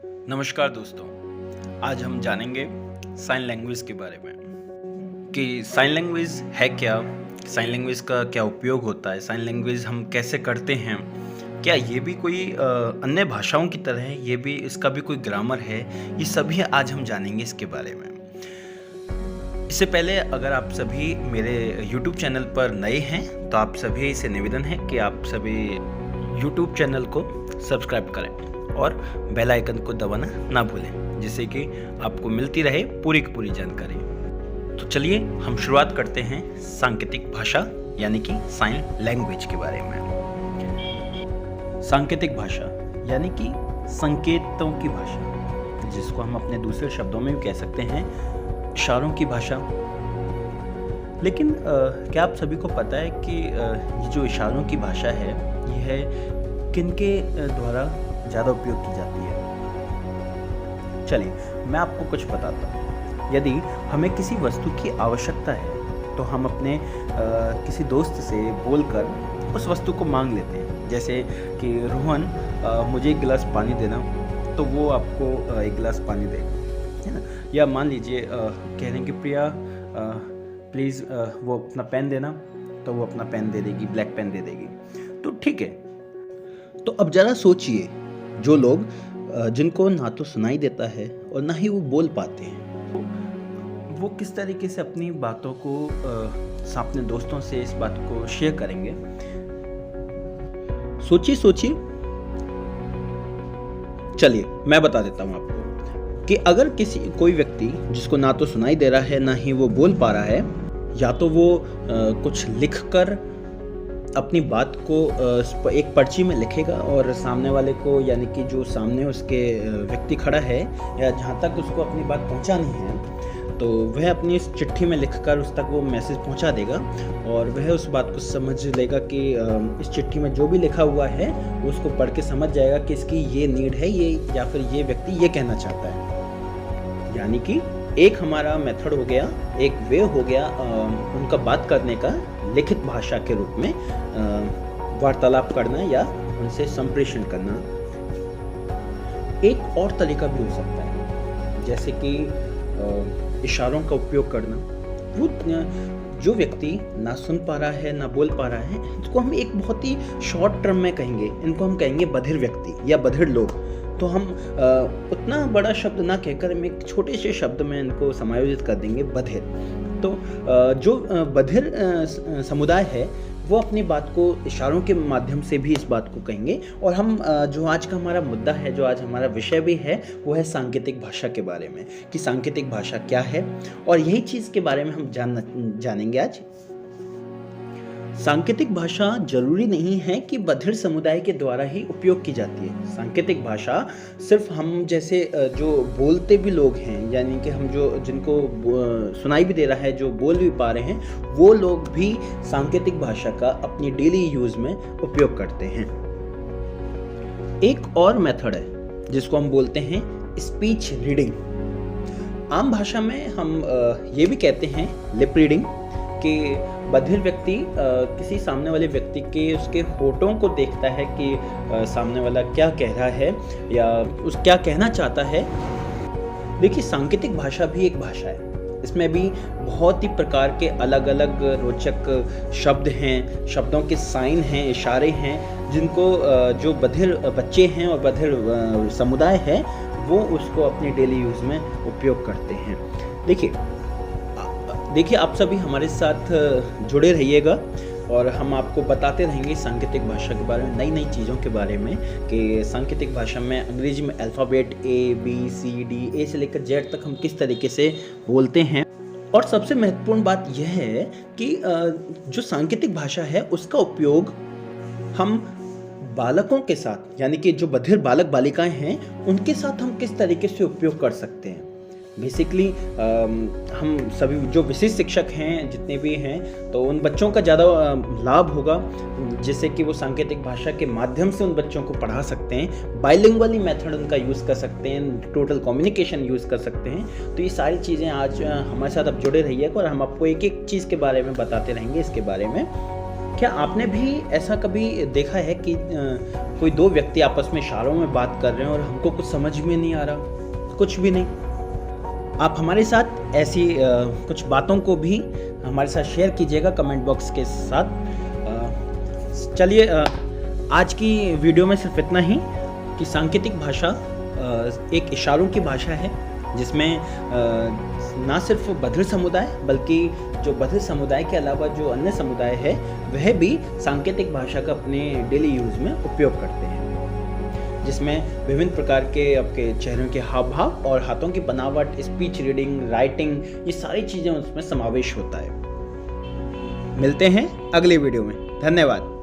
नमस्कार दोस्तों, आज हम जानेंगे साइन लैंग्वेज के बारे में कि साइन लैंग्वेज है क्या, साइन लैंग्वेज का क्या उपयोग होता है, साइन लैंग्वेज हम कैसे करते हैं, क्या ये भी कोई अन्य भाषाओं की तरह है, ये भी इसका भी कोई ग्रामर है, ये सभी आज हम जानेंगे इसके बारे में। इससे पहले अगर आप सभी मेरे YouTube चैनल पर नए हैं तो आप सभी से निवेदन है कि आप सभी YouTube चैनल को सब्सक्राइब करें और बेल आइकन को दबाना ना भूलें, जिससे कि आपको मिलती रहे पूरी की पूरी जानकारी। तो चलिए हम शुरुआत करते हैं सांकेतिक भाषा यानी कि साइन लैंग्वेज के बारे में। सांकेतिक भाषा यानी कि संकेतों की भाषा, जिसको हम अपने दूसरे शब्दों में भी कह सकते हैं इशारों की भाषा। लेकिन क्या आप सभी को पता है कि ये जो इशारों की भाषा है यह किनके द्वारा ज़्यादा उपयोग की जाती है? चलिए मैं आपको कुछ बताता हूँ। यदि हमें किसी वस्तु की आवश्यकता है तो हम अपने किसी दोस्त से बोलकर उस वस्तु को मांग लेते हैं। जैसे कि रोहन मुझे एक गिलास पानी देना, तो वो आपको एक गिलास पानी देगा, है ना। या मान लीजिए कह रहे हैं कि प्रिया प्लीज़ वो अपना पेन देना, तो वो अपना पेन दे देगी, ब्लैक पेन दे देगी। तो ठीक है। तो अब ज़रा सोचिए, जो लोग जिनको ना तो सुनाई देता है और ना ही वो बोल पाते हैं, वो किस तरीके से अपनी बातों को अपने दोस्तों से इस बात को शेयर करेंगे? सोचिए सोचिए। चलिए मैं बता देता हूँ आपको कि अगर कोई व्यक्ति जिसको ना तो सुनाई दे रहा है ना ही वो बोल पा रहा है, या तो वो कुछ लिखकर अपनी बात को एक पर्ची में लिखेगा और सामने वाले को, यानी कि जो सामने उसके व्यक्ति खड़ा है या जहाँ तक उसको अपनी बात पहुँचानी है, तो वह अपनी इस चिट्ठी में लिखकर उस तक वो मैसेज पहुँचा देगा और वह उस बात को समझ लेगा कि इस चिट्ठी में जो भी लिखा हुआ है वो उसको पढ़ के समझ जाएगा कि इसकी ये नीड है, ये या फिर ये व्यक्ति ये कहना चाहता है। यानी कि एक हमारा मेथड हो गया, एक वे हो गया उनका बात करने का, लिखित भाषा के रूप में वार्तालाप करना या उनसे संप्रेषण करना। एक और तरीका भी हो सकता है, जैसे कि इशारों का उपयोग करना। वो जो व्यक्ति ना सुन पा रहा है ना बोल पा रहा है, इसको हम एक बहुत ही शॉर्ट टर्म में कहेंगे, इनको हम कहेंगे बधिर व्यक्ति या बधिर लोग। तो हम उतना बड़ा शब्द ना कहकर हम एक छोटे से शब्द में इनको समायोजित कर देंगे, बधिर। तो जो बधिर समुदाय है वो अपनी बात को इशारों के माध्यम से भी इस बात को कहेंगे। और हम जो आज का हमारा मुद्दा है, जो आज हमारा विषय भी है, वो है सांकेतिक भाषा के बारे में, कि सांकेतिक भाषा क्या है, और यही चीज़ के बारे में हम जानेंगे आज। सांकेतिक भाषा जरूरी नहीं है कि बधिर समुदाय के द्वारा ही उपयोग की जाती है। सांकेतिक भाषा सिर्फ हम जैसे जो बोलते भी लोग हैं, यानी कि हम जिनको सुनाई भी दे रहा है, जो बोल भी पा रहे हैं, वो लोग भी सांकेतिक भाषा का अपनी डेली यूज में उपयोग करते हैं। एक और मेथड है जिसको हम बोलते हैं स्पीच रीडिंग। आम भाषा में हम ये भी कहते हैं लिप रीडिंग, कि बधिर व्यक्ति किसी सामने वाले व्यक्ति के उसके होठों को देखता है कि सामने वाला क्या कह रहा है या उस क्या कहना चाहता है। देखिए, सांकेतिक भाषा भी एक भाषा है। इसमें भी बहुत ही प्रकार के अलग अलग रोचक शब्द हैं, शब्दों के साइन हैं, इशारे हैं, जिनको जो बधिर बच्चे हैं और बधिर समुदाय है वो उसको अपने डेली यूज़ में उपयोग करते हैं। देखिए आप सभी हमारे साथ जुड़े रहिएगा और हम आपको बताते रहेंगे सांकेतिक भाषा के बारे में, नई नई चीज़ों के बारे में, कि सांकेतिक भाषा में अंग्रेजी में अल्फ़ाबेट ABCD A से लेकर Z तक हम किस तरीके से बोलते हैं। और सबसे महत्वपूर्ण बात यह है कि जो सांकेतिक भाषा है उसका उपयोग हम बालकों के साथ, यानी कि जो बधिर बालक बालिकाएं हैं, उनके साथ हम किस तरीके से उपयोग कर सकते हैं। बेसिकली हम सभी जो विशेष शिक्षक हैं जितने भी हैं, तो उन बच्चों का ज़्यादा लाभ होगा, जिससे कि वो सांकेतिक भाषा के माध्यम से उन बच्चों को पढ़ा सकते हैं। बाइलिंगुअली मेथड उनका यूज़ कर सकते हैं, टोटल कम्युनिकेशन यूज़ कर सकते हैं। तो ये सारी चीज़ें आज हमारे साथ अब जुड़े रहिएगा और हम आपको एक एक चीज़ के बारे में बताते रहेंगे इसके बारे में क्या आपने भी ऐसा कभी देखा है कि कोई दो व्यक्ति आपस में इशारों में बात कर रहे हैं और हमको कुछ समझ में नहीं आ रहा, कुछ भी नहीं? आप हमारे साथ ऐसी कुछ बातों को भी हमारे साथ शेयर कीजिएगा कमेंट बॉक्स के साथ। चलिए आज की वीडियो में सिर्फ इतना ही कि सांकेतिक भाषा एक इशारों की भाषा है, जिसमें ना सिर्फ बधिर समुदाय बल्कि जो बधिर समुदाय के अलावा जो अन्य समुदाय है वह भी सांकेतिक भाषा का अपने डेली यूज़ में उपयोग करते हैं, जिसमें विभिन्न प्रकार के आपके चेहरों के हाव भाव और हाथों की बनावट, स्पीच रीडिंग, राइटिंग, ये सारी चीज़ें उसमें समावेश होता है। मिलते हैं अगले वीडियो में। धन्यवाद।